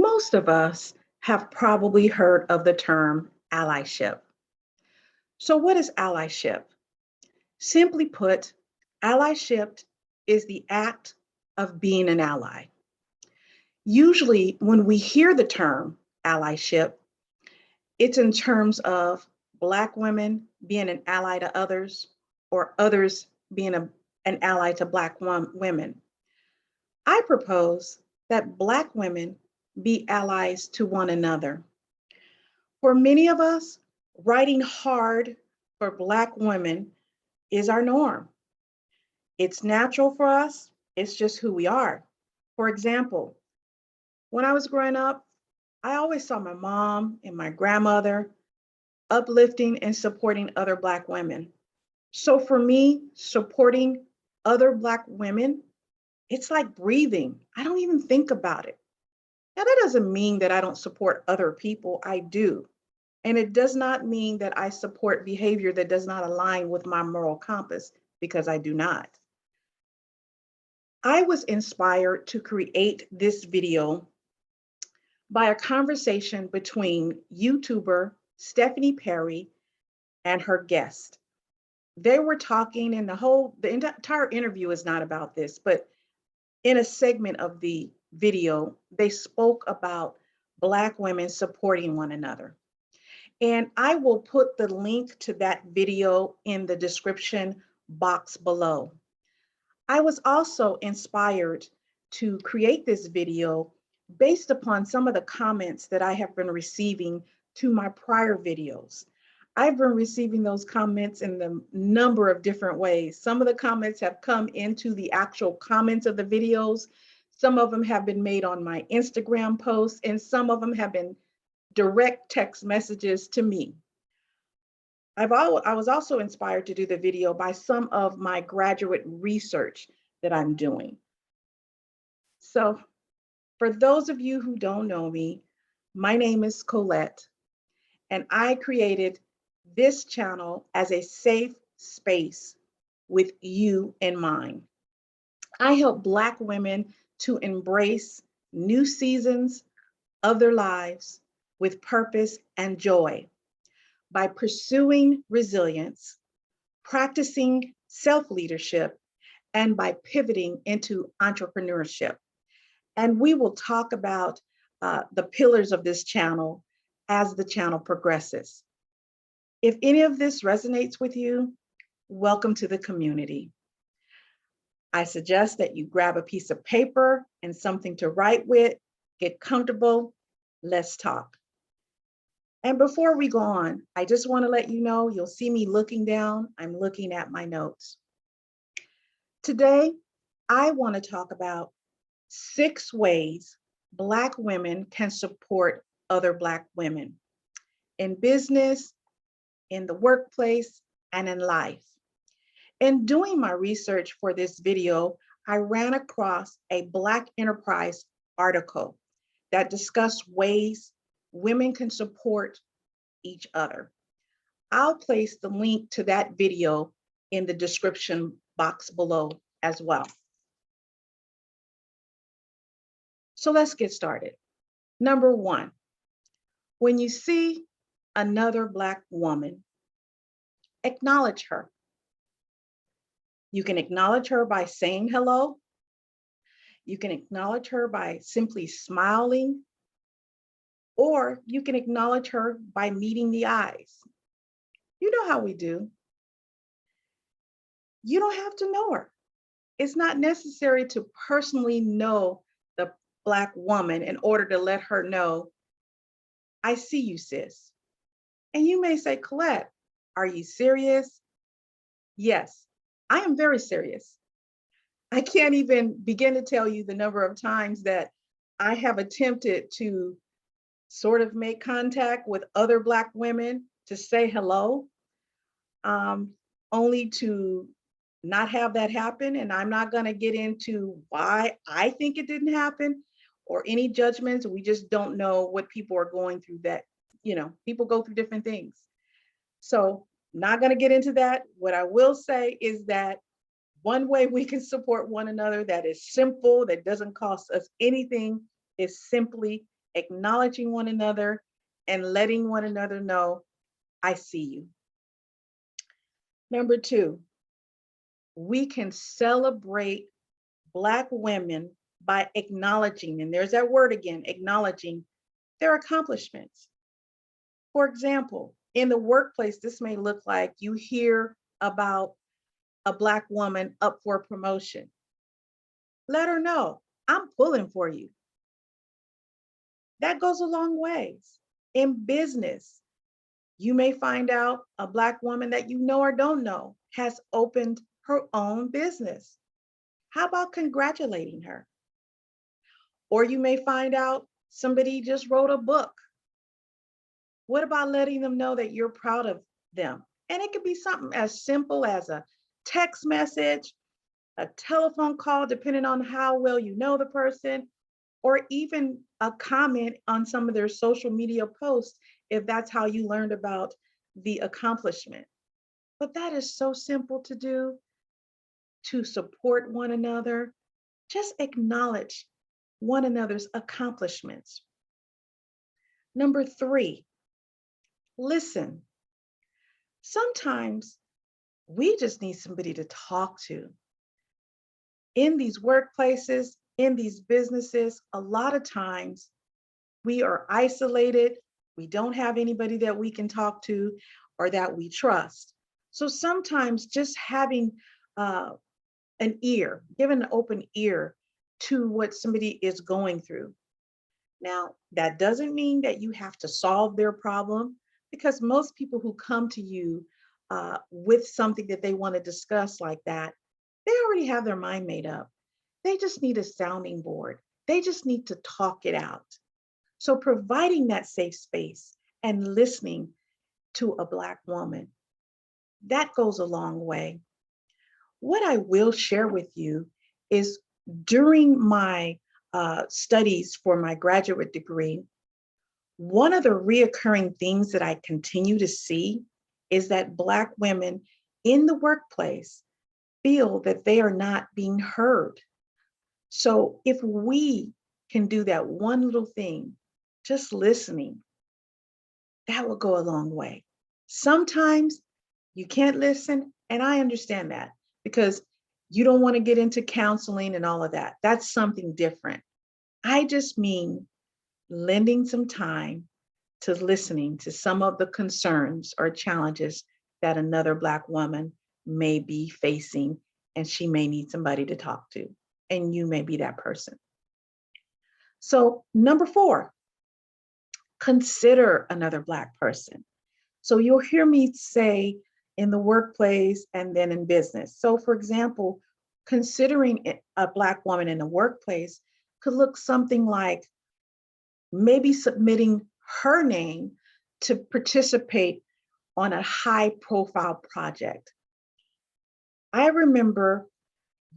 Most of us have probably heard of the term allyship. So, what is allyship? Simply put, allyship is the act of being an ally. Usually, when we hear the term allyship, it's in terms of Black women being an ally to others or others being an ally to Black women. I propose that Black women be allies to one another. For many of us, writing hard for Black women is our norm. It's natural for us, it's just who we are. For example, when I was growing up, I always saw my mom and my grandmother uplifting and supporting other Black women. So for me, supporting other Black women, it's like breathing. I don't even think about it. Now, that doesn't mean that I don't support other people. I do. And it does not mean that I support behavior that does not align with my moral compass, because I do not. I was inspired to create this video by a conversation between YouTuber Stephanie Perry and her guest. They were talking, and the entire interview is not about this, but in a segment of the video, they spoke about Black women supporting one another. And I will put the link to that video in the description box below. I was also inspired to create this video based upon some of the comments that I have been receiving to my prior videos. I've been receiving those comments in a number of different ways. Some of the comments have come into the actual comments of the videos. Some of them have been made on my Instagram posts, and some of them have been direct text messages to me. I was also inspired to do the video by some of my graduate research that I'm doing. So for those of you who don't know me, my name is Colette, and I created this channel as a safe space with you in mind. I help Black women to embrace new seasons of their lives with purpose and joy by pursuing resilience, practicing self-leadership, and by pivoting into entrepreneurship. And we will talk about the pillars of this channel as the channel progresses. If any of this resonates with you, welcome to the community. I suggest that you grab a piece of paper and something to write with, get comfortable, let's talk. And before we go on, I just want to let you know, you'll see me looking down. I'm looking at my notes. Today, I want to talk about 6 ways Black women can support other Black women in business, in the workplace, and in life. In doing my research for this video, I ran across a Black Enterprise article that discussed ways women can support each other. I'll place the link to that video in the description box below as well. So let's get started. Number 1, when you see another Black woman, acknowledge her. You can acknowledge her by saying hello. You can acknowledge her by simply smiling, or you can acknowledge her by meeting the eyes. You know how we do. You don't have to know her. It's not necessary to personally know the Black woman in order to let her know, I see you, sis. And you may say, Colette, are you serious? Yes, I am very serious. I can't even begin to tell you the number of times that I have attempted to sort of make contact with other Black women to say hello, only to not have that happen. And I'm not going to get into why I think it didn't happen or any judgments. We just don't know what people are going through, that, people go through different things. So not going to get into that. What I will say is that one way we can support one another that is simple, that doesn't cost us anything, is simply acknowledging one another and letting one another know, I see you. Number two, we can celebrate Black women by acknowledging, and there's that word again, acknowledging their accomplishments. For example, in the workplace, this may look like you hear about a Black woman up for a promotion. Let her know, I'm pulling for you. That goes a long ways. In business, you may find out a Black woman that you know or don't know has opened her own business. How about congratulating her? Or you may find out somebody just wrote a book. What about letting them know that you're proud of them? And it could be something as simple as a text message, a telephone call, depending on how well you know the person, or even a comment on some of their social media posts, if that's how you learned about the accomplishment. But that is so simple to do, to support one another. Just acknowledge one another's accomplishments. Number three, listen. Sometimes we just need somebody to talk to. In these workplaces, in these businesses, a lot of times we are isolated. We don't have anybody that we can talk to or that we trust. So sometimes just having an ear, giving an open ear to what somebody is going through. Now, that doesn't mean that you have to solve their problem, because most people who come to you with something that they want to discuss like that, they already have their mind made up. They just need a sounding board. They just need to talk it out. So providing that safe space and listening to a Black woman, that goes a long way. What I will share with you is during my studies for my graduate degree, one of the reoccurring things that I continue to see is that Black women in the workplace feel that they are not being heard. So if we can do that one little thing, just listening, that will go a long way. Sometimes you can't listen, and I understand that, because you don't want to get into counseling and all of that. That's something different. I just mean lending some time to listening to some of the concerns or challenges that another Black woman may be facing, and she may need somebody to talk to, and you may be that person. So number four, consider another Black person. So you'll hear me say in the workplace and then in business. So for example, considering a Black woman in the workplace could look something like maybe submitting her name to participate on a high profile project. I remember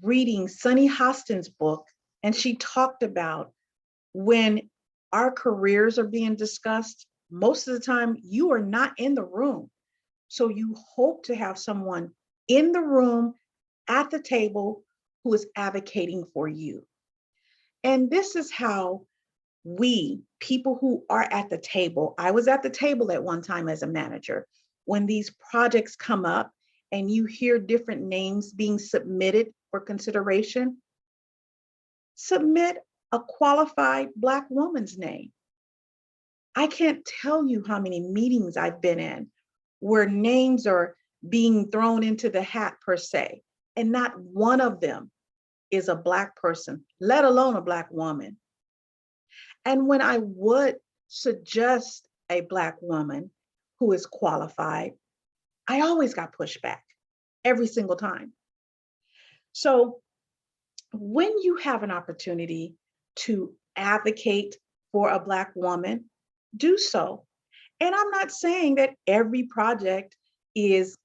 reading Sunny Hostin's book, and she talked about when our careers are being discussed, most of the time you are not in the room. So you hope to have someone in the room at the table who is advocating for you. And this is how we, people who are at the table, I was at the table at one time as a manager, when these projects come up and you hear different names being submitted for consideration, submit a qualified Black woman's name. I can't tell you how many meetings I've been in where names are being thrown into the hat per se, and not one of them is a Black person, let alone a Black woman. And when I would suggest a Black woman who is qualified, I always got pushback every single time. So when you have an opportunity to advocate for a Black woman, do so. And I'm not saying that every project is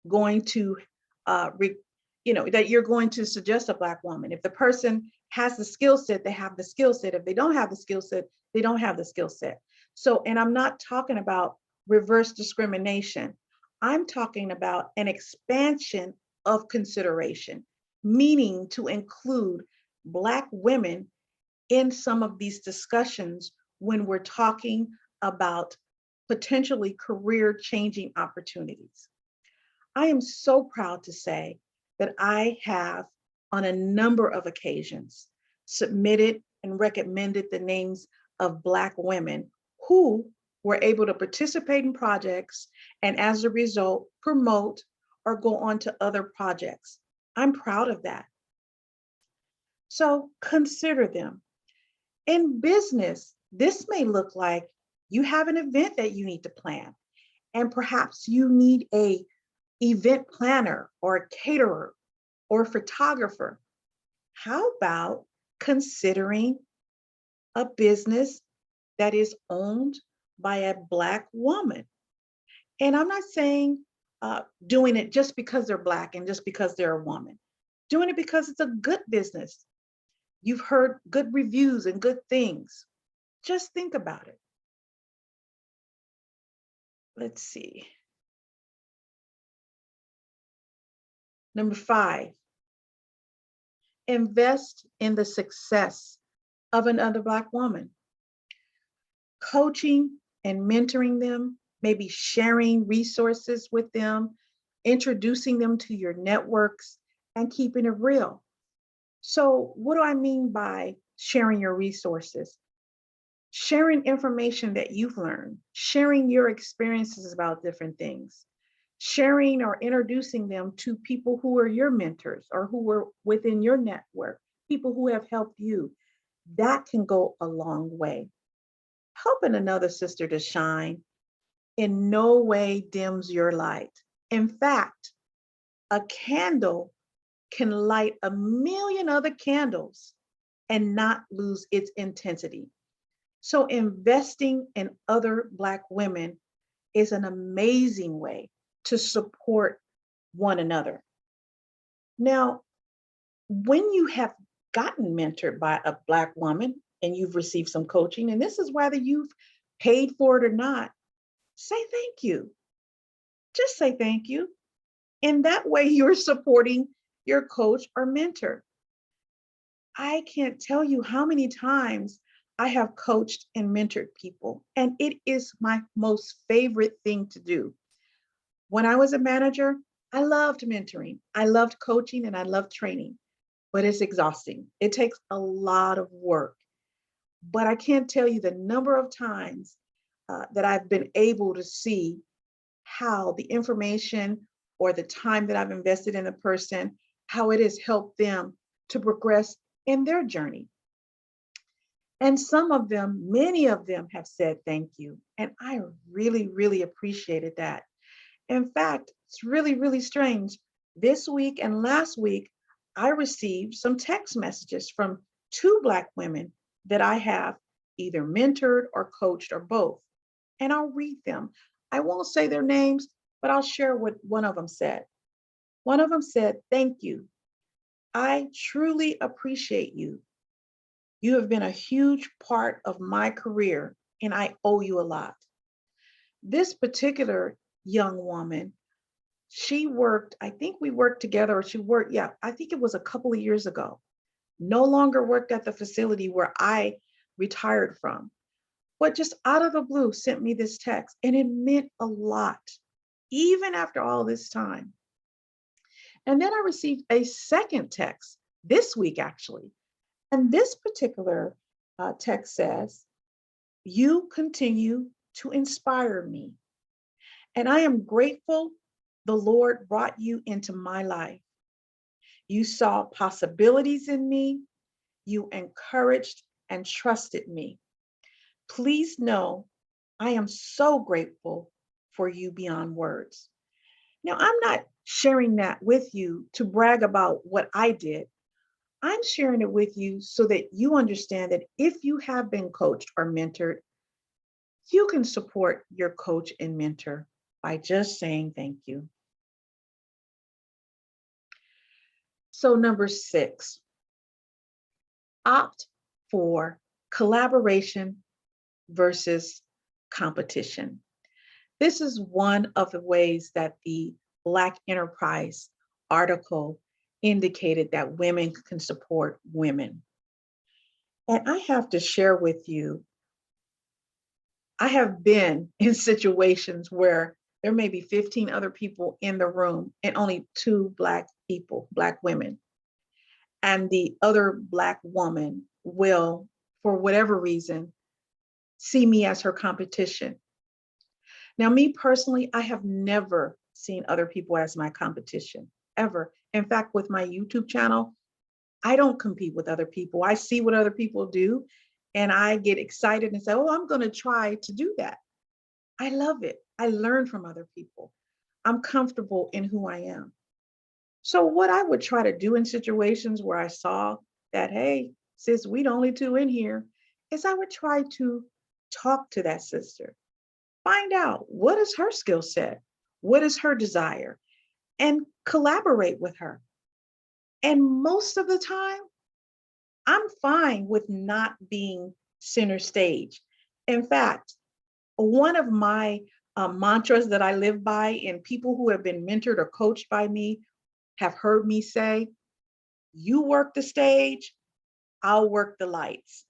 going to, that you're going to suggest a Black woman. If the person has the skill set, they have the skill set. If they don't have the skill set, they don't have the skill set. So, and I'm not talking about reverse discrimination. I'm talking about an expansion of consideration, meaning to include Black women in some of these discussions when we're talking about potentially career changing opportunities. I am so proud to say that I have, on a number of occasions, submitted and recommended the names of Black women who were able to participate in projects and as a result, promote or go on to other projects. I'm proud of that. So consider them. In business, this may look like you have an event that you need to plan, and perhaps you need a event planner or a caterer or photographer. How about considering a business that is owned by a Black woman? And I'm not saying doing it just because they're Black and just because they're a woman, doing it because it's a good business. You've heard good reviews and good things. Just think about it. Let's see. Number 5, invest in the success of another Black woman. Coaching and mentoring them, maybe sharing resources with them, introducing them to your networks, and keeping it real. So, what do I mean by sharing your resources? Sharing information that you've learned, sharing your experiences about different things, sharing or introducing them to people who are your mentors or who were within your network, people who have helped you. That can go a long way. Helping another sister to shine in no way dims your light. In fact, a candle can light a million other candles and not lose its intensity. So investing in other Black women is an amazing way to support one another. Now, when you have gotten mentored by a Black woman and you've received some coaching, and this is whether you've paid for it or not, say thank you. Just say thank you. In that way, you're supporting your coach or mentor. I can't tell you how many times I have coached and mentored people, and it is my most favorite thing to do. When I was a manager, I loved mentoring, I loved coaching, and I loved training, but it's exhausting. It takes a lot of work. But I can't tell you the number of times that I've been able to see how the information or the time that I've invested in a person, how it has helped them to progress in their journey. And some of them, many of them have said thank you. And I really, really appreciated that. In fact, it's really, really strange. This week and last week, I received some text messages from 2 Black women that I have either mentored or coached or both. And I'll read them. I won't say their names, but I'll share what one of them said. One of them said, "Thank you. I truly appreciate you. You have been a huge part of my career, and I owe you a lot." This particular young woman, she worked, I think we worked together, or she worked, yeah, I think it was a couple of years ago. No longer worked at the facility where I retired from, but just out of the blue sent me this text, and it meant a lot, even after all this time. And then I received a second text this week, actually. And this particular text says, "You continue to inspire me. And I am grateful the Lord brought you into my life. You saw possibilities in me. You encouraged and trusted me. Please know I am so grateful for you beyond words." Now, I'm not sharing that with you to brag about what I did. I'm sharing it with you so that you understand that if you have been coached or mentored, you can support your coach and mentor by just saying thank you. So, number 6, opt for collaboration versus competition. This is one of the ways that the Black Enterprise article indicated that women can support women. And I have to share with you I have been in situations where there may be 15 other people in the room and only two Black people, Black women. And the other Black woman will, for whatever reason, see me as her competition. Now, me personally, I have never seen other people as my competition, ever. In fact, with my YouTube channel, I don't compete with other people. I see what other people do and I get excited and say, oh, I'm going to try to do that. I love it. I learn from other people. I'm comfortable in who I am. So, what I would try to do in situations where I saw that, hey, sis, we the only two in here, is I would try to talk to that sister, find out what is her skill set, what is her desire, and collaborate with her. And most of the time, I'm fine with not being center stage. In fact, one of my mantras that I live by, and people who have been mentored or coached by me have heard me say, you work the stage, I'll work the lights.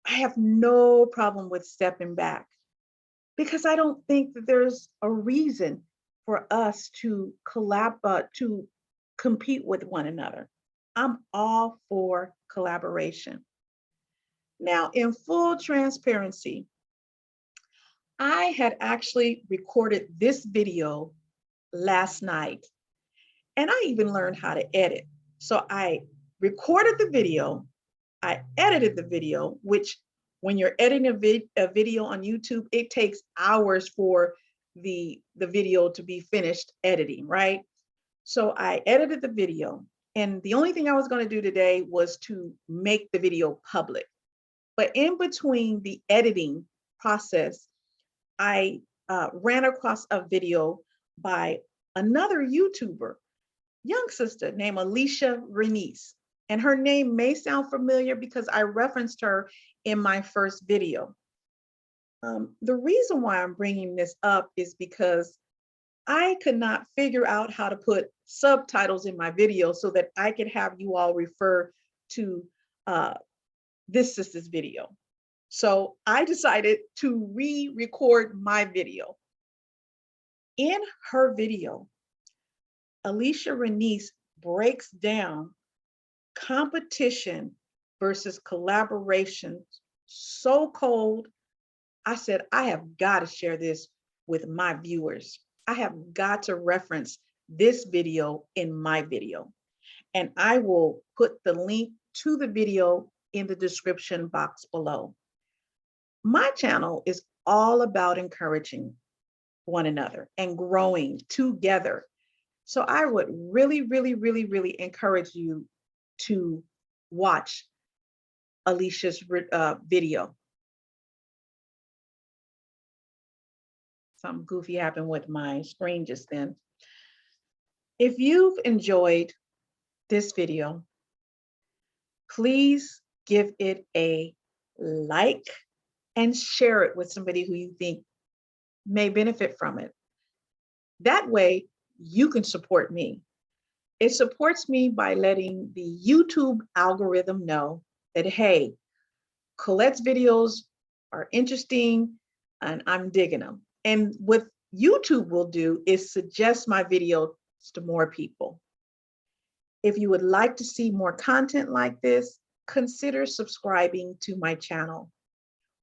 I have no problem with stepping back because I don't think that there's a reason for us to to compete with one another. I'm all for collaboration. Now, in full transparency, I had actually recorded this video last night, and I even learned how to edit. So I recorded the video, I edited the video, which when you're editing a video on YouTube, it takes hours for the video to be finished editing, right? So I edited the video, and the only thing I was going to do today was to make the video public. But in between the editing process, I ran across a video by another YouTuber, young sister named Alicia Renice. And her name may sound familiar because I referenced her in my first video. The reason why I'm bringing this up is because I could not figure out how to put subtitles in my video so that I could have you all refer to this sister's video. So I decided to re-record my video. In her video, Alicia Renice breaks down competition versus collaboration so cold. I said, I have got to share this with my viewers. I have got to reference this video in my video. And I will put the link to the video in the description box below. My channel is all about encouraging one another and growing together. So I would really, really, really, really encourage you to watch Alicia's video. Something goofy happened with my screen just then. If you've enjoyed this video, please give it a like and share it with somebody who you think may benefit from it. That way, you can support me. It supports me by letting the YouTube algorithm know that, hey, Colette's videos are interesting and I'm digging them. And what YouTube will do is suggest my videos to more people. If you would like to see more content like this, consider subscribing to my channel.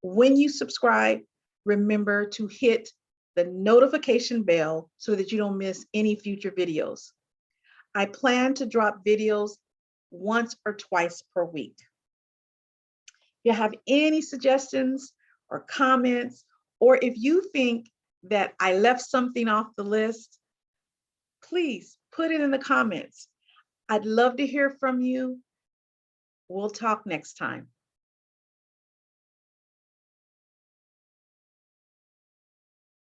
When you subscribe, remember to hit the notification bell so that you don't miss any future videos. I plan to drop videos once or twice per week. If you have any suggestions or comments, or if you think that I left something off the list, please put it in the comments. I'd love to hear from you. We'll talk next time.